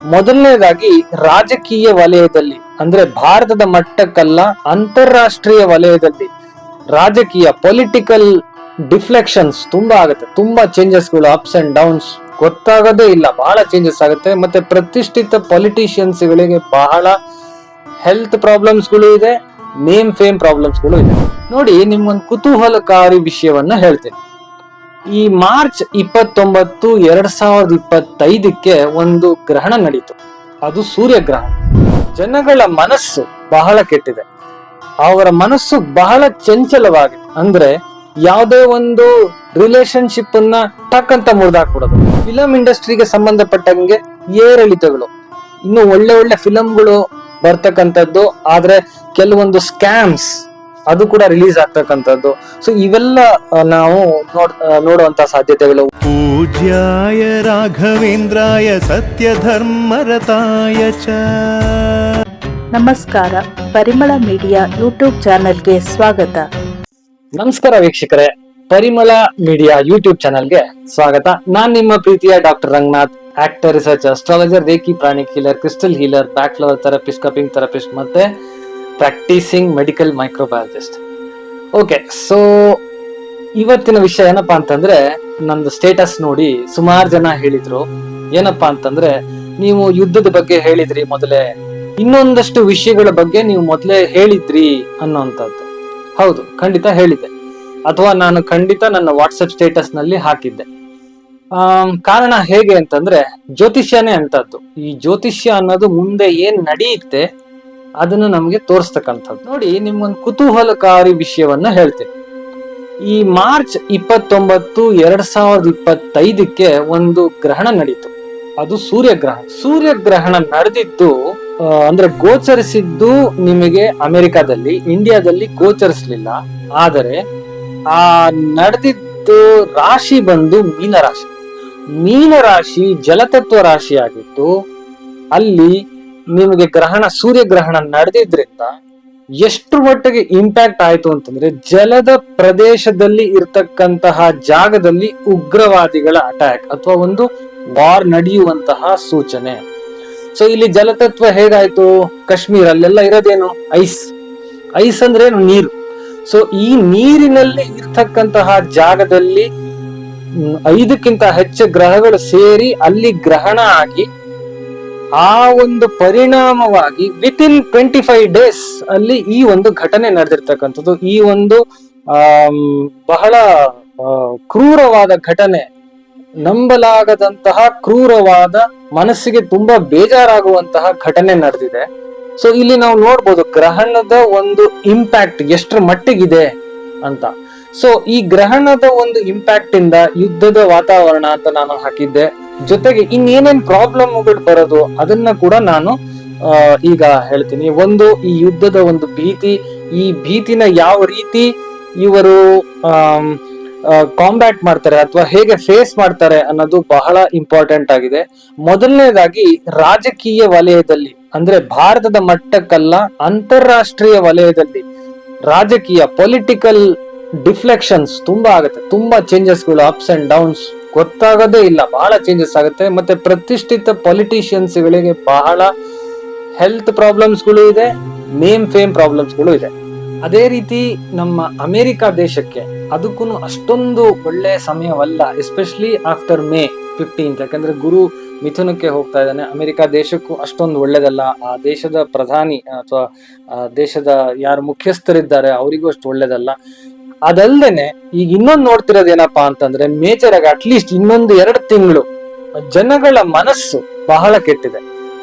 ಮೊದಲನೇದಾಗಿ ರಾಜಕೀಯ ವಲಯದಲ್ಲಿ ಅಂದ್ರೆ ಭಾರತದ ಮಟ್ಟಕ್ಕಲ್ಲ, ಅಂತಾರಾಷ್ಟ್ರೀಯ ವಲಯದಲ್ಲಿ ರಾಜಕೀಯ ಪೊಲಿಟಿಕಲ್ ಡಿಫ್ಲೆಕ್ಷನ್ಸ್ ತುಂಬಾ ಆಗುತ್ತೆ. ತುಂಬಾ ಚೇಂಜಸ್ಗಳು, ಅಪ್ಸ್ ಅಂಡ್ ಡೌನ್ಸ್ ಗೊತ್ತಾಗೋದೇ ಇಲ್ಲ, ಬಹಳ ಚೇಂಜಸ್ ಆಗುತ್ತೆ. ಮತ್ತೆ ಪ್ರತಿಷ್ಠಿತ ಪೊಲಿಟಿಷಿಯನ್ಸ್ ಗಳಿಗೆ ಬಹಳ ಹೆಲ್ತ್ ಪ್ರಾಬ್ಲಮ್ಸ್ಗಳು ಇದೆ, ನೇಮ್ ಫೇಮ್ ಪ್ರಾಬ್ಲಮ್ಸ್ಗಳು ಇದೆ. ನೋಡಿ, ನಿಮ್ಗೊಂದು ಕುತೂಹಲಕಾರಿ ವಿಷಯವನ್ನ ಹೇಳ್ತೀನಿ. ಈ ಮಾರ್ಚ್ 29, 2025ಕ್ಕೆ ಒಂದು ಗ್ರಹಣ ನಡೀತು. ಅದು ಸೂರ್ಯಗ್ರಹಣ. ಜನಗಳ ಮನಸ್ಸು ಬಹಳ ಕೆಟ್ಟಿದೆ, ಅವರ ಮನಸ್ಸು ಬಹಳ ಚಂಚಲವಾಗಿದೆ. ಅಂದ್ರೆ ಯಾವುದೇ ಒಂದು ರಿಲೇಶನ್ಶಿಪ್ ಅನ್ನ ಟಕ್ ಅಂತ ಮುರಿದಾಕ್ಬಿಡೋದು. ಫಿಲಂ ಇಂಡಸ್ಟ್ರಿಗೆ ಸಂಬಂಧಪಟ್ಟಂಗೆ ಏರಿಳಿತಗಳು, ಇನ್ನು ಒಳ್ಳೆ ಒಳ್ಳೆ ಫಿಲಂಗಳು ಬರ್ತಕ್ಕಂಥದ್ದು, ಆದ್ರೆ ಕೆಲವೊಂದು ಸ್ಕ್ಯಾಮ್ಸ್ ಅದು ಕೂಡ ರಿಲೀಸ್ ಆಗ್ತಕ್ಕಂಥದ್ದು. ಸೊ ಇವೆಲ್ಲ ನಾವು ನೋಡುವಂತ ಸಾಧ್ಯತೆಗಳು. ಪೂಜ್ಯಾಯ ರಾಘವೇಂದ್ರಾಯ ಸತ್ಯ ಧರ್ಮರತಾಯ ಚ. ನಮಸ್ಕಾರ, ಪರಿಮಳ ಮೀಡಿಯಾ ಯೂಟ್ಯೂಬ್ ಚಾನೆಲ್ಗೆ ಸ್ವಾಗತ. ನಮಸ್ಕಾರ ವೀಕ್ಷಕರೇ, ಪರಿಮಳ ಮೀಡಿಯಾ ಯೂಟ್ಯೂಬ್ ಚಾನೆಲ್ಗೆ ಸ್ವಾಗತ. ನಾನ್ ನಿಮ್ಮ ಪ್ರೀತಿಯ doctor Ranganath, actor, research, astrologer, reiki, pranic healer, crystal healer, Bach flower therapist, cupping therapist ಮತ್ತೆ practising medical microbiologist. Okay, so ಇವತ್ತಿನ ವಿಷಯ ಏನಪ್ಪಾ ಅಂತಂದ್ರೆ, ನಂದು ಸ್ಟೇಟಸ್ ನೋಡಿ ಸುಮಾರು ಜನ ಹೇಳಿದ್ರು, ಏನಪ್ಪಾ ಅಂತಂದ್ರೆ ನೀವು ಯುದ್ಧದ ಬಗ್ಗೆ ಹೇಳಿದ್ರಿ ಮೊದಲೇ, ಇನ್ನೊಂದಷ್ಟು ವಿಷಯಗಳ ಬಗ್ಗೆ ನೀವು ಮೊದಲೇ ಹೇಳಿದ್ರಿ ಅನ್ನೋಂಥದ್ದು. ಹೌದು, ಖಂಡಿತ ಹೇಳಿದ್ದೆ, ಅಥವಾ ನಾನು ಖಂಡಿತ ನನ್ನ ವಾಟ್ಸಪ್ ಸ್ಟೇಟಸ್ ನಲ್ಲಿ ಹಾಕಿದ್ದೆ. ಕಾರಣ ಹೇಗೆ ಅಂತಂದ್ರೆ, ಜ್ಯೋತಿಷ್ಯನೇ ಅಂತದ್ದು. ಈ ಜ್ಯೋತಿಷ್ಯ ಅನ್ನೋದು ಮುಂದೆ ಏನ್ ನಡೆಯುತ್ತೆ ಅದನ್ನು ನಮ್ಗೆ ತೋರಿಸ್ತಕ್ಕಂಥದ್ದು. ನೋಡಿ, ನಿಮ್ಗೊಂದು ಕುತೂಹಲಕಾರಿ ವಿಷಯವನ್ನ ಹೇಳ್ತೀನಿ. ಈ ಮಾರ್ಚ್ 29, 2025ಕ್ಕೆ ಒಂದು ಗ್ರಹಣ ನಡೀತು. ಅದು ಸೂರ್ಯಗ್ರಹಣ. ಸೂರ್ಯಗ್ರಹಣ ನಡೆದಿದ್ದು ಅಂದ್ರೆ ಗೋಚರಿಸಿದ್ದು ನಿಮಗೆ ಅಮೆರಿಕಾದಲ್ಲಿ, ಇಂಡಿಯಾದಲ್ಲಿ ಗೋಚರಿಸಲಿಲ್ಲ. ಆದರೆ ಆ ನಡೆದಿದ್ದು ರಾಶಿ ಬಂದು ಮೀನರಾಶಿ. ಮೀನರಾಶಿ ಜಲತತ್ವ ರಾಶಿ ಆಗಿತ್ತು. ಅಲ್ಲಿ ನಿಮಗೆ ಗ್ರಹಣ, ಸೂರ್ಯಗ್ರಹಣ ನಡೆದಿದ್ರಿಂದ ಎಷ್ಟು ಮಟ್ಟಿಗೆ ಇಂಪ್ಯಾಕ್ಟ್ ಆಯ್ತು ಅಂತಂದ್ರೆ, ಜಲದ ಪ್ರದೇಶದಲ್ಲಿ ಇರ್ತಕ್ಕಂತಹ ಜಾಗದಲ್ಲಿ ಉಗ್ರವಾದಿಗಳ ಅಟ್ಯಾಕ್ ಅಥವಾ ಒಂದು ವಾರ್ ನಡೆಯುವಂತಹ ಸೂಚನೆ. ಸೊ ಇಲ್ಲಿ ಜಲತತ್ವ ಹೇಗಾಯ್ತು, ಕಾಶ್ಮೀರ ಅಲ್ಲೆಲ್ಲ ಇರೋದೇನು ಐಸ್. ಐಸ್ ಅಂದ್ರೆ ಏನು, ನೀರು. ಸೊ ಈ ನೀರಿನಲ್ಲಿ ಇರ್ತಕ್ಕಂತಹ ಜಾಗದಲ್ಲಿ 5ಕ್ಕಿಂತ ಹೆಚ್ಚು ಗ್ರಹಗಳು ಸೇರಿ ಅಲ್ಲಿ ಗ್ರಹಣ ಆಗಿ, ಆ ಒಂದು ಪರಿಣಾಮವಾಗಿ ವಿತಿನ್ 25 ಡೇಸ್ ಅಲ್ಲಿ ಈ ಒಂದು ಘಟನೆ ನಡೆದಿರ್ತಕ್ಕಂಥದ್ದು. ಈ ಒಂದು ಬಹಳ ಕ್ರೂರವಾದ ಘಟನೆ, ನಂಬಲಾಗದಂತಹ ಕ್ರೂರವಾದ, ಮನಸ್ಸಿಗೆ ತುಂಬಾ ಬೇಜಾರಾಗುವಂತಹ ಘಟನೆ ನಡೆದಿದೆ. ಸೊ ಇಲ್ಲಿ ನಾವು ನೋಡ್ಬೋದು ಗ್ರಹಣದ ಒಂದು ಇಂಪ್ಯಾಕ್ಟ್ ಎಷ್ಟರ ಮಟ್ಟಿಗಿದೆ ಅಂತ. ಸೊ ಈ ಗ್ರಹಣದ ಒಂದು ಇಂಪ್ಯಾಕ್ಟ್ ಇಂದ ಯುದ್ಧದ ವಾತಾವರಣ ಅಂತ ನಾನು ಹಾಕಿದ್ದೆ. ಜೊತೆಗೆ ಇನ್ನೇನೇನ್ ಪ್ರಾಬ್ಲಮ್ಗಳು ಬರೋದು ಅದನ್ನ ಕೂಡ ನಾನು ಈಗ ಹೇಳ್ತೀನಿ. ಒಂದು, ಈ ಯುದ್ಧದ ಒಂದು ಭೀತಿ, ಈ ಭೀತಿನ ಯಾವ ರೀತಿ ಇವರು ಕಾಂಬ್ಯಾಟ್ ಮಾಡ್ತಾರೆ ಅಥವಾ ಹೇಗೆ ಫೇಸ್ ಮಾಡ್ತಾರೆ ಅನ್ನೋದು ಬಹಳ ಇಂಪಾರ್ಟೆಂಟ್ ಆಗಿದೆ. ಮೊದಲನೇದಾಗಿ ರಾಜಕೀಯ ವಲಯದಲ್ಲಿ ಅಂದ್ರೆ ಭಾರತದ ಮಟ್ಟಕ್ಕಲ್ಲ, ಅಂತಾರಾಷ್ಟ್ರೀಯ ವಲಯದಲ್ಲಿ ರಾಜಕೀಯ ಪೊಲಿಟಿಕಲ್ ಡಿಫ್ಲೆಕ್ಷನ್ಸ್ ತುಂಬಾ ಆಗುತ್ತೆ. ತುಂಬಾ ಚೇಂಜಸ್ಗಳು, ಅಪ್ಸ್ ಅಂಡ್ ಡೌನ್ಸ್ ಗೊತ್ತಾಗೋದೇ ಇಲ್ಲ, ಬಹಳ ಚೇಂಜಸ್ ಆಗುತ್ತೆ. ಮತ್ತೆ ಪ್ರತಿಷ್ಠಿತ ಪೊಲಿಟಿಷಿಯನ್ಸ್ ಗಳಿಗೆ ಬಹಳ ಹೆಲ್ತ್ ಪ್ರಾಬ್ಲಮ್ಸ್ಗಳು ಇದೆ, ನೇಮ್ ಫೇಮ್ ಪ್ರಾಬ್ಲಮ್ಸ್ಗಳು ಇದೆ. ಅದೇ ರೀತಿ ನಮ್ಮ ಅಮೆರಿಕ ದೇಶಕ್ಕೆ ಅದಕ್ಕೂ ಅಷ್ಟೊಂದು ಒಳ್ಳೆ ಸಮಯವಲ್ಲ, ಎಸ್ಪೆಷಲಿ ಆಫ್ಟರ್ May 15. ಯಾಕಂದ್ರೆ ಗುರು ಮಿಥುನಕ್ಕೆ ಹೋಗ್ತಾ ಇದ್ದಾನೆ. ಅಮೆರಿಕ ದೇಶಕ್ಕೂ ಅಷ್ಟೊಂದು ಒಳ್ಳೇದಲ್ಲ. ಆ ದೇಶದ ಪ್ರಧಾನಿ ಅಥವಾ ದೇಶದ ಯಾರು ಮುಖ್ಯಸ್ಥರಿದ್ದಾರೆ ಅವರಿಗೂ ಅಷ್ಟು ಒಳ್ಳೇದಲ್ಲ. ಅದಲ್ದೇನೆ ಈಗ ಇನ್ನೊಂದು ನೋಡ್ತಿರೋದೇನಪ್ಪಾ ಅಂತಂದ್ರೆ, ಮೇಜರ್ ಆಗಿ ಅಟ್ಲೀಸ್ಟ್ ಇನ್ನೊಂದು 2 ತಿಂಗಳು ಜನಗಳ ಮನಸ್ಸು ಬಹಳ ಕೆಟ್ಟಿದೆ,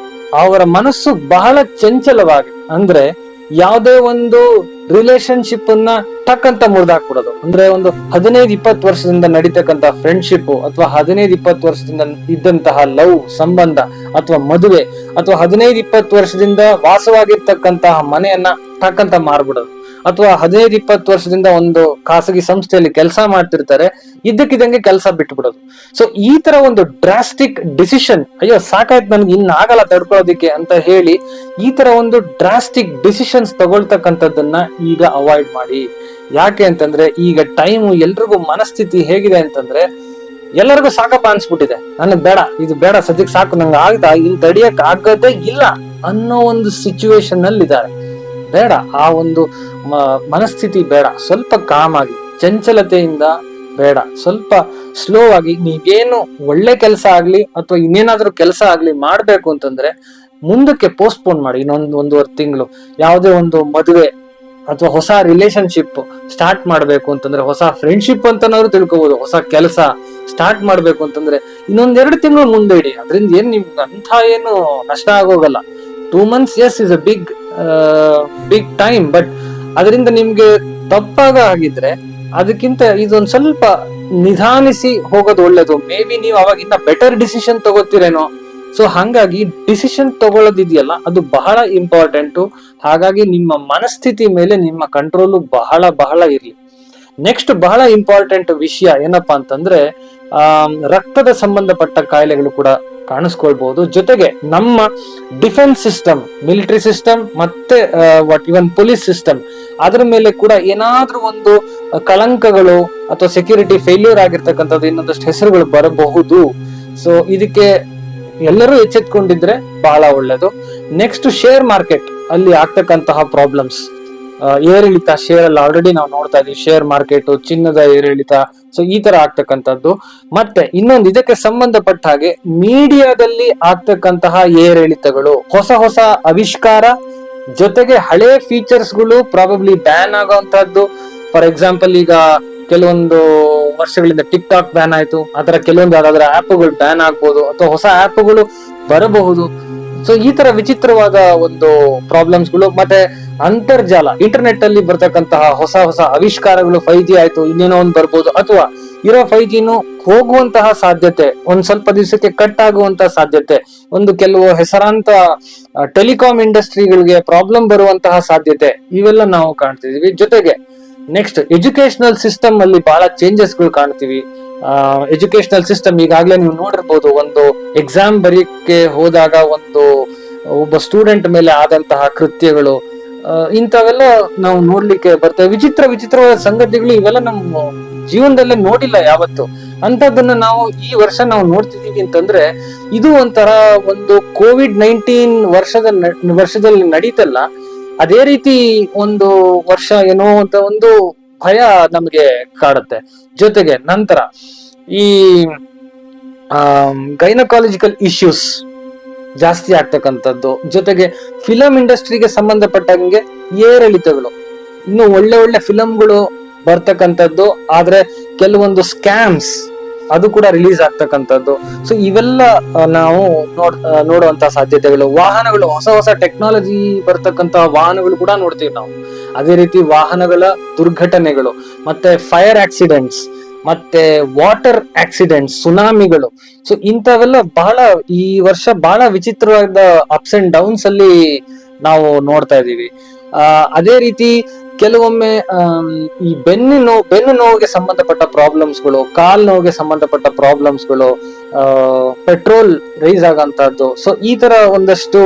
ಅವರ ಮನಸ್ಸು ಬಹಳ ಚಂಚಲವಾಗಿದೆ. ಅಂದ್ರೆ ಯಾವುದೇ ಒಂದು ರಿಲೇಶನ್ಶಿಪ್ ಅನ್ನ ಟಕ್ ಅಂತ ಮುರಿದಾಕ್ಬಿಡೋದು. ಅಂದ್ರೆ ಒಂದು 15-20 ವರ್ಷದಿಂದ ನಡೀತಕ್ಕಂತ ಫ್ರೆಂಡ್ಶಿಪ್ ಅಥವಾ 15-20 ವರ್ಷದಿಂದ ಇದ್ದಂತಹ ಲವ್ ಸಂಬಂಧ ಅಥವಾ ಮದುವೆ ಅಥವಾ 15-20 ವರ್ಷದಿಂದ ವಾಸವಾಗಿರ್ತಕ್ಕಂತಹ ಮನೆಯನ್ನ ಟಕ್ ಅಂತ ಮಾರ್ಬಿಡೋದು. ಅಥವಾ 15-20 ವರ್ಷದಿಂದ ಒಂದು ಖಾಸಗಿ ಸಂಸ್ಥೆಯಲ್ಲಿ ಕೆಲಸ ಮಾಡ್ತಿರ್ತಾರೆ, ಇದ್ದಕ್ಕಿದ್ದಂಗೆ ಕೆಲಸ ಬಿಟ್ಬಿಡೋದು. ಸೊ ಈ ತರ ಒಂದು ಡ್ರಾಸ್ಟಿಕ್ ಡಿಸಿಷನ್, ಅಯ್ಯೋ ಸಾಕಾಯ್ತು ನನ್ಗೆ ಇನ್ನಾಗಲ್ಲ ತಡ್ಕೊಳ್ಳೋದಿಕ್ಕೆ ಅಂತ ಹೇಳಿ ಈ ತರ ಒಂದು ಡ್ರಾಸ್ಟಿಕ್ ಡಿಸಿಷನ್ಸ್ ತಗೊಳ್ತಕ್ಕಂಥದ್ದನ್ನ ಈಗ ಅವಾಯ್ಡ್ ಮಾಡಿ. ಯಾಕೆ ಅಂತಂದ್ರೆ ಈಗ ಟೈಮು ಎಲ್ರಿಗೂ ಮನಸ್ಥಿತಿ ಹೇಗಿದೆ ಅಂತಂದ್ರೆ, ಎಲ್ಲರಿಗೂ ಸಾಕಪ್ಪ ಅನ್ಸ್ಬಿಟ್ಟಿದೆ, ನನಗ್ ಬೇಡ, ಇದು ಬೇಡ, ಸದ್ಯಕ್ಕೆ ಸಾಕು, ನಂಗೆ ಆಗ್ತಾ ಇಲ್ಲಿ ತಡಿಯಕ್ ಆಗದೇ ಇಲ್ಲ ಅನ್ನೋ ಒಂದು ಸಿಚುವೇಶನ್ ಅಲ್ಲಿ ಇದ್ದಾರೆ. ಬೇಡ, ಆ ಒಂದು ಮನಸ್ಥಿತಿ ಬೇಡ. ಸ್ವಲ್ಪ ಕಾಮ್ ಆಗಿ, ಚಂಚಲತೆಯಿಂದ ಬೇಡ, ಸ್ವಲ್ಪ ಸ್ಲೋ ಆಗಿ ನೀವೇನು ಒಳ್ಳೆ ಕೆಲಸ ಆಗ್ಲಿ ಅಥವಾ ಇನ್ನೇನಾದ್ರೂ ಕೆಲಸ ಆಗ್ಲಿ ಮಾಡ್ಬೇಕು ಅಂತಂದ್ರೆ ಮುಂದಕ್ಕೆ ಪೋಸ್ಟ್ಪೋನ್ ಮಾಡಿ. ಒಂದೂವರೆ ತಿಂಗಳು ಯಾವುದೇ ಒಂದು ಮದುವೆ ಅಥವಾ ಹೊಸ ರಿಲೇಶನ್ಶಿಪ್ ಸ್ಟಾರ್ಟ್ ಮಾಡ್ಬೇಕು ಅಂತಂದ್ರೆ, ಹೊಸ ಫ್ರೆಂಡ್ಶಿಪ್ ಅಂತನಾದ್ರು ತಿಳ್ಕೊಬಹುದು, ಹೊಸ ಕೆಲಸ ಸ್ಟಾರ್ಟ್ ಮಾಡ್ಬೇಕು ಅಂತಂದ್ರೆ 1-2 ತಿಂಗಳು ಮುಂದೆ ಇಡಿ. ಅದರಿಂದ ಏನ್ ನಿಮ್ಗೆ ಅಂತ ಏನು ನಷ್ಟ ಆಗೋಗಲ್ಲ. 2 months as is a big time, but ಅದರಿಂದ ನಿಮ್ಗೆ ತಪ್ಪಾಗಿದ್ರೆ ಅದಕ್ಕಿಂತ ಇದೊಂದ್ ಸ್ವಲ್ಪ ನಿಧಾನಿಸಿ ಹೋಗೋದು ಒಳ್ಳೇದು. ಮೇ ಬಿ ನೀವು ಅವಾಗಿನ್ನ ಬೆಟರ್ ಡಿಸಿಷನ್ ತಗೋತೀರೇನೋ. ಸೊ ಹಾಗಾಗಿ ಡಿಸಿಷನ್ ತಗೊಳ್ಳೋದಿದೆಯಲ್ಲ, ಅದು ಬಹಳ ಇಂಪಾರ್ಟೆಂಟು. ಹಾಗಾಗಿ ನಿಮ್ಮ ಮನಸ್ಥಿತಿ ಮೇಲೆ ನಿಮ್ಮ ಕಂಟ್ರೋಲು ಬಹಳ ಬಹಳ ಇರ್ಲಿ. ನೆಕ್ಸ್ಟ್ ಬಹಳ ಇಂಪಾರ್ಟೆಂಟ್ ವಿಷಯ ಏನಪ್ಪಾ ಅಂತಂದ್ರೆ, ರಕ್ತದ ಸಂಬಂಧಪಟ್ಟ ಕಾಯಿಲೆಗಳು ಕೂಡ ಕಾಣಿಸ್ಕೊಳ್ಬಹುದು. ಜೊತೆಗೆ ನಮ್ಮ ಡಿಫೆನ್ಸ್ ಸಿಸ್ಟಮ್, ಮಿಲಿಟರಿ ಸಿಸ್ಟಮ್ ಮತ್ತೆ ಇವನ್ ಪೊಲೀಸ್ ಸಿಸ್ಟಮ್, ಅದ್ರ ಮೇಲೆ ಕೂಡ ಏನಾದ್ರೂ ಒಂದು ಕಳಂಕಗಳು ಅಥವಾ ಸೆಕ್ಯೂರಿಟಿ ಫೇಲ್ಯೂರ್ ಆಗಿರ್ತಕ್ಕಂಥದ್ದು ಇನ್ನೊಂದಷ್ಟು ಹೆಸರುಗಳು ಬರಬಹುದು. ಸೊ ಇದಕ್ಕೆ ಎಲ್ಲರೂ ಎಚ್ಚೆತ್ಕೊಂಡಿದ್ರೆ ಬಹಳ ಒಳ್ಳೇದು. ನೆಕ್ಸ್ಟ್ ಶೇರ್ ಮಾರ್ಕೆಟ್ ಅಲ್ಲಿ ಆಗ್ತಕ್ಕಂತಹ ಪ್ರಾಬ್ಲಮ್ಸ್, ಏರಿಳಿತ, ಶೇರ್ ಅಲ್ಲಿ ಆಲ್ರೆಡಿ ನಾವು ನೋಡ್ತಾ ಇದೀವಿ, ಶೇರ್ ಮಾರ್ಕೆಟ್, ಚಿನ್ನದ ಏರಿಳಿತ, ಸೊ ಈ ತರ ಆಗ್ತಕ್ಕಂಥದ್ದು. ಮತ್ತೆ ಇನ್ನೊಂದು ಇದಕ್ಕೆ ಸಂಬಂಧಪಟ್ಟ ಹಾಗೆ ಮೀಡಿಯಾದಲ್ಲಿ ಆಗ್ತಕ್ಕಂತಹ ಏರಿಳಿತಗಳು, ಹೊಸ ಹೊಸ ಆವಿಷ್ಕಾರ, ಜೊತೆಗೆ ಹಳೆ ಫೀಚರ್ಸ್ ಗಳು ಪ್ರಾಬಬ್ಲಿ ಬ್ಯಾನ್ ಆಗುವಂತಹದ್ದು. ಫಾರ್ ಎಕ್ಸಾಂಪಲ್, ಈಗ ಕೆಲವೊಂದು ವರ್ಷಗಳಿಂದ ಟಿಕ್ ಟಾಕ್ ಬ್ಯಾನ್ ಆಯ್ತು, ಆತರ ಕೆಲವೊಂದು ಯಾವ್ದಾದ್ರು ಆಪ್ಗಳು ಬ್ಯಾನ್ ಆಗ್ಬೋದು ಅಥವಾ ಹೊಸ ಆಪ್ಗಳು ಬರಬಹುದು. ಸೊ ಈ ತರ ವಿಚಿತ್ರವಾದ ಒಂದು ಪ್ರಾಬ್ಲಮ್ಸ್ ಗಳು, ಮತ್ತೆ ಅಂತರ್ಜಾಲ, ಇಂಟರ್ನೆಟ್ ಅಲ್ಲಿ ಬರ್ತಕ್ಕಂತಹ ಹೊಸ ಹೊಸ ಆವಿಷ್ಕಾರಗಳು, 5G ಆಯ್ತು, ಇನ್ನೇನೋ ಒಂದು ಬರ್ಬೋದು, ಅಥವಾ ಇರೋ 5Gನು ಹೋಗುವಂತಹ ಸಾಧ್ಯತೆ, ಒಂದ್ ಸ್ವಲ್ಪ ದಿವಸಕ್ಕೆ ಕಟ್ ಆಗುವಂತಹ ಸಾಧ್ಯತೆ, ಒಂದು ಕೆಲವು ಹೆಸರಾಂತ ಟೆಲಿಕಾಂ ಇಂಡಸ್ಟ್ರಿಗಳಿಗೆ ಪ್ರಾಬ್ಲಮ್ ಬರುವಂತಹ ಸಾಧ್ಯತೆ, ಇವೆಲ್ಲ ನಾವು ಕಾಣ್ತಿದೀವಿ. ಜೊತೆಗೆ ನೆಕ್ಸ್ಟ್ ಎಜುಕೇಶನಲ್ ಸಿಸ್ಟಮ್ ಅಲ್ಲಿ ಬಹಳ ಚೇಂಜಸ್ ಗಳು ಕಾಣ್ತೀವಿ. ಎಜುಕೇಶನಲ್ ಸಿಸ್ಟಮ್ ಈಗಾಗಲೇ ನೀವು ನೋಡಿರ್ಬೋದು, ಒಂದು ಎಕ್ಸಾಮ್ ಬರೀಕ್ಕೆ ಹೋದಾಗ ಒಬ್ಬ ಸ್ಟೂಡೆಂಟ್ ಮೇಲೆ ಆದಂತಹ ಕೃತ್ಯಗಳು, ಇಂಥವೆಲ್ಲ ನಾವು ನೋಡ್ಲಿಕ್ಕೆ ಬರ್ತೇವೆ. ವಿಚಿತ್ರವಾದ ಸಂಗತಿಗಳು, ಇವೆಲ್ಲ ನಮ್ಮ ಜೀವನದಲ್ಲೇ ನೋಡಿಲ್ಲ ಯಾವತ್ತು. ಅಂತದನ್ನ ನಾವು ಈ ವರ್ಷ ನಾವು ನೋಡ್ತಿದೀವಿ ಅಂತಂದ್ರೆ, ಇದು ಒಂಥರ ಒಂದು COVID-19 ವರ್ಷದಲ್ಲಿ ನಡೀತಲ್ಲ, ಅದೇ ರೀತಿ ಒಂದು ವರ್ಷ ಏನೋ ಅಂತ ಒಂದು ಭಯ ನಮಗೆ ಕಾಡುತ್ತೆ. ಜೊತೆಗೆ ನಂತರ ಈ ಗೈನಕಾಲಜಿಕಲ್ ಇಶ್ಯೂಸ್ ಜಾಸ್ತಿ ಆಗ್ತಕ್ಕಂಥದ್ದು, ಜೊತೆಗೆ ಫಿಲಂ ಇಂಡಸ್ಟ್ರಿಗೆ ಸಂಬಂಧಪಟ್ಟಂಗೆ ಏರಿಳಿತಗಳು, ಇನ್ನು ಒಳ್ಳೆ ಫಿಲಂಗಳು ಬರ್ತಕ್ಕಂಥದ್ದು, ಆದ್ರೆ ಕೆಲವೊಂದು ಸ್ಕ್ಯಾಮ್ಸ್ ಅದು ಕೂಡ ರಿಲೀಸ್ ಆಗ್ತಕ್ಕಂಥದ್ದು. ಸೊ ಇವೆಲ್ಲ ನಾವು ನೋಡುವಂತ ಸಾಧ್ಯತೆಗಳು. ವಾಹನಗಳು, ಹೊಸ ಟೆಕ್ನಾಲಜಿ ಬರ್ತಕ್ಕಂತ ವಾಹನಗಳು ಕೂಡ ನೋಡ್ತೀವಿ ನಾವು. ಅದೇ ರೀತಿ ವಾಹನಗಳ ದುರ್ಘಟನೆಗಳು, ಮತ್ತೆ ಫೈರ್ ಆಕ್ಸಿಡೆಂಟ್ಸ್, ಮತ್ತೆ ವಾಟರ್ ಆಕ್ಸಿಡೆಂಟ್ಸ್, ಸುನಾಮಿಗಳು. ಸೊ ಇಂಥವೆಲ್ಲ ಈ ವರ್ಷ ಬಹಳ ವಿಚಿತ್ರವಾದ ಅಪ್ಸ್ ಅಂಡ್ ಡೌನ್ಸ್ ಅಲ್ಲಿ ನಾವು ನೋಡ್ತಾ ಇದೀವಿ. ಅದೇ ರೀತಿ ಕೆಲವೊಮ್ಮೆ ಈ ಬೆನ್ನು ನೋವಿಗೆ ಸಂಬಂಧಪಟ್ಟ ಪ್ರಾಬ್ಲಮ್ಸ್ಗಳು, ಕಾಲ್ ನೋವಿಗೆ ಸಂಬಂಧಪಟ್ಟ ಪ್ರಾಬ್ಲಮ್ಸ್ಗಳು, ಪೆಟ್ರೋಲ್ ರೈಸ್ ಆಗಂತಹದ್ದು. ಸೊ ಈ ತರ ಒಂದಷ್ಟು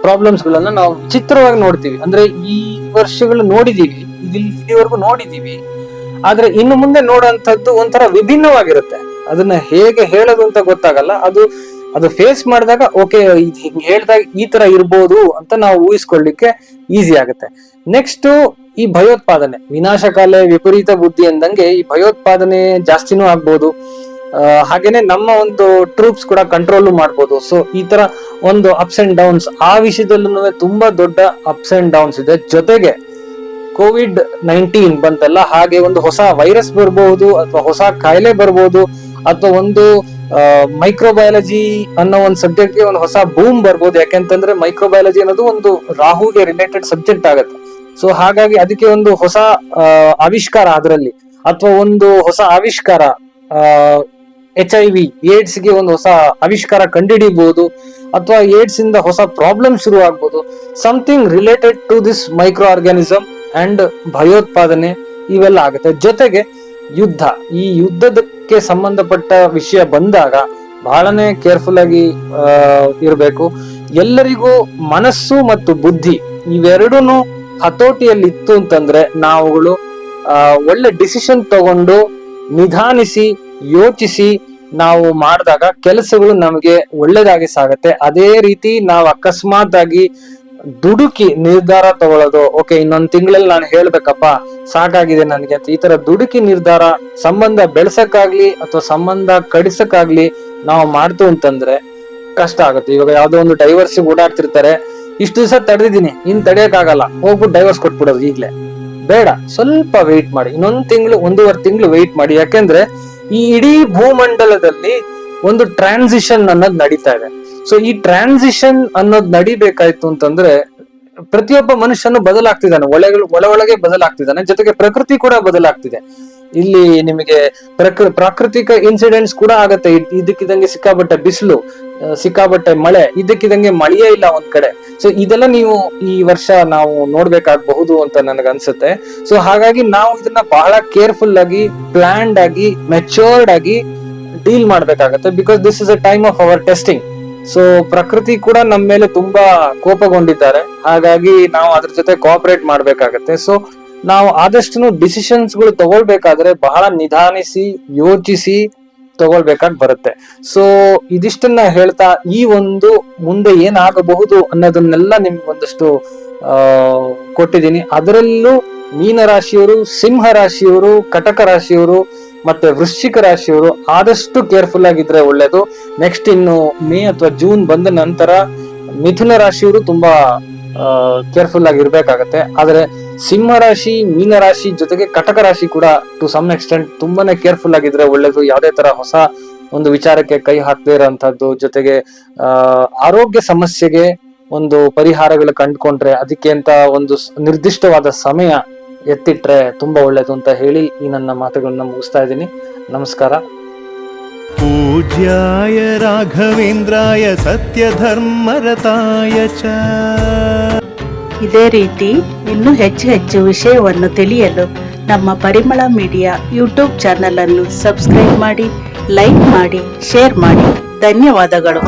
ಪ್ರಾಬ್ಲಮ್ಸ್ ಗಳನ್ನ ನಾವು ವಿಚಿತ್ರವಾಗಿ ನೋಡ್ತೀವಿ. ಅಂದ್ರೆ ಈ ವರ್ಷಗಳು ನೋಡಿದೀವಿ, ಇಲ್ಲಿವರೆಗೂ ನೋಡಿದೀವಿ, ಆದ್ರೆ ಇನ್ನು ಮುಂದೆ ನೋಡುವಂತದ್ದು ಒಂಥರ ವಿಭಿನ್ನವಾಗಿರುತ್ತೆ. ಅದನ್ನ ಹೇಗೆ ಹೇಳೋದು ಅಂತ ಗೊತ್ತಾಗಲ್ಲ. ಅದು ಫೇಸ್ ಮಾಡಿದಾಗ ಓಕೆ, ಹಿಂಗ್ ಹೇಳ್ದಾಗ ಈ ತರ ಇರ್ಬೋದು ಅಂತ ನಾವು ಊಹಿಸ್ಕೊಳ್ಳಿಕ್ಕೆ ಈಸಿ ಆಗುತ್ತೆ. ನೆಕ್ಸ್ಟ್ ಈ ಭಯೋತ್ಪಾದನೆ, ವಿನಾಶಕಾಲೆ ವಿಪರೀತ ಬುದ್ಧಿ ಅಂದಂಗೆ ಈ ಭಯೋತ್ಪಾದನೆ ಜಾಸ್ತಿನೂ ಆಗ್ಬೋದು. ಹಾಗೇನೆ ನಮ್ಮ ಒಂದು ಟ್ರೂಪ್ಸ್ ಕೂಡ ಕಂಟ್ರೋಲ್ ಮಾಡ್ಬೋದು. ಸೊ ಈ ತರ ಒಂದು ಅಪ್ಸ್ ಅಂಡ್ ಡೌನ್ಸ್, ಆ ವಿಷಯದಲ್ಲೂ ತುಂಬಾ ದೊಡ್ಡ ಅಪ್ಸ್ ಅಂಡ್ ಡೌನ್ಸ್ ಇದೆ. ಜೊತೆಗೆ COVID-19 ಬಂತಲ್ಲ, ಹಾಗೆ ಒಂದು ಹೊಸ ವೈರಸ್ ಬರ್ಬಹುದು, ಅಥವಾ ಹೊಸ ಕಾಯಿಲೆ ಬರ್ಬೋದು, ಅಥವಾ ಒಂದು ಮೈಕ್ರೋಬಯಾಲಜಿ ಅನ್ನೋ ಒಂದು ಸಬ್ಜೆಕ್ಟ್ಗೆ ಒಂದು ಹೊಸ ಬೂಮ್ ಬರ್ಬೋದು. ಯಾಕೆಂತಂದ್ರೆ ಮೈಕ್ರೋಬಯಾಲಜಿ ಅನ್ನೋದು ಒಂದು ರಾಹುಗೆ ರಿಲೇಟೆಡ್ ಸಬ್ಜೆಕ್ಟ್ ಆಗತ್ತೆ. ಸೊ ಹಾಗಾಗಿ ಅದಕ್ಕೆ ಒಂದು ಹೊಸ ಆವಿಷ್ಕಾರ ಅದರಲ್ಲಿ, ಅಥವಾ ಒಂದು ಹೊಸ ಆವಿಷ್ಕಾರ HIV ಏಡ್ಸ್ ಗೆ ಒಂದು ಹೊಸ ಆವಿಷ್ಕಾರ ಕಂಡುಹಿಡಿಬಹುದು, ಅಥವಾ ಏಡ್ಸ್ ಇಂದ ಹೊಸ ಪ್ರಾಬ್ಲಮ್ ಶುರು ಆಗ್ಬೋದು. Something related to this micro organism and ಭಯೋತ್ಪಾದನೆ ಇವೆಲ್ಲ ಆಗುತ್ತೆ. ಜೊತೆಗೆ ಈ ಯುದ್ಧಕ್ಕೆ ಸಂಬಂಧಪಟ್ಟ ವಿಷಯ ಬಂದಾಗ ಬಹಳನೇ ಕೇರ್ಫುಲ್ ಆಗಿ ಇರಬೇಕು. ಎಲ್ಲರಿಗೂ ಮನಸ್ಸು ಮತ್ತು ಬುದ್ಧಿ ಇವೆರಡೂನು ಹತೋಟಿಯಲ್ಲಿ ಇತ್ತು ಅಂತಂದ್ರೆ ನಾವುಗಳು ಒಳ್ಳೆ ಡಿಸಿಷನ್ ತಗೊಂಡು ನಿಧಾನಿಸಿ ಯೋಚಿಸಿ ನಾವು ಮಾಡಿದಾಗ ಕೆಲಸಗಳು ನಮಗೆ ಒಳ್ಳೇದಾಗಿ ಸಾಗತ್ತೆ. ಅದೇ ರೀತಿ ನಾವು ಅಕಸ್ಮಾತ್ ಆಗಿ ದುಡುಕಿ ನಿರ್ಧಾರ ತಗೊಳ್ಳೋದು, ಓಕೆ ಇನ್ನೊಂದ್ ತಿಂಗಳಲ್ಲಿ ನಾನು ಹೇಳ್ಬೇಕಪ್ಪ ಸಾಕಾಗಿದೆ ನನಗೆ ಅಂತ ಈ ತರ ದುಡುಕಿ ನಿರ್ಧಾರ ಸಂಬಂಧ ಬೆಳ್ಸಕ್ಕಾಗ್ಲಿ ಅಥವಾ ಸಂಬಂಧ ಕಡಿಸಕ್ಕಾಗ್ಲಿ ನಾವು ಮಾಡ್ತು ಅಂತಂದ್ರೆ ಕಷ್ಟ ಆಗುತ್ತೆ. ಇವಾಗ ಯಾವ್ದೋ ಒಂದು ಡೈವರ್ಸ್ ಓಡಾಡ್ತಿರ್ತಾರೆ, ಇಷ್ಟು ದಿವಸ ತಡೆದಿದ್ದೀನಿ ಇನ್ ತಡೆಯಕ್ಕಾಗಲ್ಲ, ಹೋಗ್ಬಿಟ್ಟು ಡೈವರ್ಸ್ ಕೊಟ್ಬಿಡೋದು ಈಗ್ಲೇ. ಬೇಡ, ಸ್ವಲ್ಪ ವೆಯ್ಟ್ ಮಾಡಿ, ಇನ್ನೊಂದ್ ತಿಂಗಳು 1.5 ತಿಂಗಳು ವೆಯ್ಟ್ ಮಾಡಿ. ಯಾಕೆಂದ್ರೆ ಈ ಇಡೀ ಭೂಮಂಡಲದಲ್ಲಿ ಒಂದು ಟ್ರಾನ್ಸಿಷನ್ ಅನ್ನೋದು ನಡೀತಾ ಇದೆ. ಸೊ ಈ ಟ್ರಾನ್ಸಿಷನ್ ಅನ್ನೋದು ನಡಿಬೇಕಾಯ್ತು ಅಂತಂದ್ರೆ ಪ್ರತಿಯೊಬ್ಬ ಮನುಷ್ಯನು ಬದಲಾಗ್ತಿದ್ದಾನೆ, ಒಳಗೆ ಬದಲಾಗ್ತಿದ್ದಾನೆ, ಜೊತೆಗೆ ಪ್ರಕೃತಿ ಕೂಡ ಬದಲಾಗ್ತಿದೆ. ಇಲ್ಲಿ ನಿಮಗೆ ಪ್ರಾಕೃತಿಕ ಇನ್ಸಿಡೆಂಟ್ಸ್ ಕೂಡ ಆಗತ್ತೆ. ಇದಕ್ಕಿದಂಗೆ ಸಿಕ್ಕಾಬಟ್ಟೆ ಬಿಸಿಲು, ಸಿಕ್ಕಾಬಟ್ಟೆ ಮಳೆ, ಇದಕ್ಕಿದಂಗೆ ಮಳೆಯೇ ಇಲ್ಲ ಒಂದ್ ಕಡೆ. ಸೊ ಇದೆಲ್ಲ ನೀವು ಈ ವರ್ಷ ನಾವು ನೋಡ್ಬೇಕಾಗಬಹುದು ಅಂತ ನನಗೆ ಅನ್ಸುತ್ತೆ. ಸೊ ಹಾಗಾಗಿ ನಾವು ಇದನ್ನ ಬಹಳ ಕೇರ್ಫುಲ್ ಆಗಿ, ಪ್ಲಾನ್ಡ್ ಆಗಿ, ಮೆಚೂರ್ಡ್ ಆಗಿ ಡೀಲ್ ಮಾಡ್ಬೇಕಾಗತ್ತೆ. Because this is a time of our testing. So ಪ್ರಕೃತಿ ಕೂಡ ನಮ್ಮ ಮೇಲೆ ತುಂಬಾ ಕೋಪಗೊಂಡಿದ್ದಾರೆ, ಹಾಗಾಗಿ ನಾವು ಅದ್ರ ಜೊತೆ ಕೋಆಪರೇಟ್ ಮಾಡ್ಬೇಕಾಗತ್ತೆ. ಸೊ ನಾವು ಆದಷ್ಟು ಡಿಸಿಷನ್ಸ್ ಗಳು ತಗೊಳ್ಬೇಕಾದ್ರೆ ಬಹಳ ನಿಧಾನಿಸಿ ಯೋಚಿಸಿ ತಗೊಳ್ಬೇಕಾಗಿ ಬರುತ್ತೆ. ಸೊ ಇದಿಷ್ಟನ್ನ ಹೇಳ್ತಾ ಈ ಒಂದು ಮುಂದೆ ಏನಾಗಬಹುದು ಅನ್ನೋದನ್ನೆಲ್ಲ ನಿಮ್ಗೆ ಒಂದಷ್ಟು ಕೊಟ್ಟಿದ್ದೀನಿ. ಅದರಲ್ಲೂ ಮೀನರಾಶಿಯವರು, ಸಿಂಹ ರಾಶಿಯವರು, ಕಟಕ ರಾಶಿಯವರು ಮತ್ತೆ ವೃಶ್ಚಿಕ ರಾಶಿಯವರು ಆದಷ್ಟು ಕೇರ್ಫುಲ್ ಆಗಿದ್ರೆ ಒಳ್ಳೇದು. ನೆಕ್ಸ್ಟ್ ಇನ್ನು ಮೇ ಅಥವಾ ಜೂನ್ ಬಂದ ನಂತರ ಮಿಥುನ ರಾಶಿಯವರು ತುಂಬಾ ಕೇರ್ಫುಲ್ ಆಗಿರ್ಬೇಕಾಗತ್ತೆ. ಆದ್ರೆ ಸಿಂಹ ರಾಶಿ, ಮೀನ ರಾಶಿ ಜೊತೆಗೆ ಕಟಕ ರಾಶಿ ಕೂಡ ಟು ಸಮ್ ಎಕ್ಸ್ಟೆಂಟ್ ತುಂಬಾನೇ ಕೇರ್ಫುಲ್ ಆಗಿದ್ರೆ ಒಳ್ಳೇದು. ಯಾವುದೇ ತರ ಹೊಸ ಒಂದು ವಿಚಾರಕ್ಕೆ ಕೈ ಹಾಕದೇ ಇರೋಂಥದ್ದು, ಜೊತೆಗೆ ಆರೋಗ್ಯ ಸಮಸ್ಯೆಗೆ ಒಂದು ಪರಿಹಾರಗಳು ಕಂಡುಕೊಂಡ್ರೆ ಅದಕ್ಕೆ ಅಂತ ಒಂದು ನಿರ್ದಿಷ್ಟವಾದ ಸಮಯ ಎತ್ತಿಟ್ರೆ ತುಂಬಾ ಒಳ್ಳೇದು ಅಂತ ಹೇಳಿ ಈ ನನ್ನ ಮಾತುಗಳನ್ನ ಮುಗಿಸ್ತಾ ಇದ್ದೀನಿ. ನಮಸ್ಕಾರ. ಪೂಜ್ಯಾಯ ರಾಘವೇಂದ್ರಾಯ ಸತ್ಯಧರ್ಮರತಾಯ ಚ. ಇದೇ ರೀತಿ ಇನ್ನೂ ಹೆಚ್ಚು ವಿಷಯವನ್ನು ತಿಳಿಯಲು ನಮ್ಮ ಪರಿಮಳ ಮೀಡಿಯಾ ಯೂಟ್ಯೂಬ್ ಚಾನಲ್ ಅನ್ನು ಸಬ್ಸ್ಕ್ರೈಬ್ ಮಾಡಿ, ಲೈಕ್ ಮಾಡಿ, ಶೇರ್ ಮಾಡಿ. ಧನ್ಯವಾದಗಳು.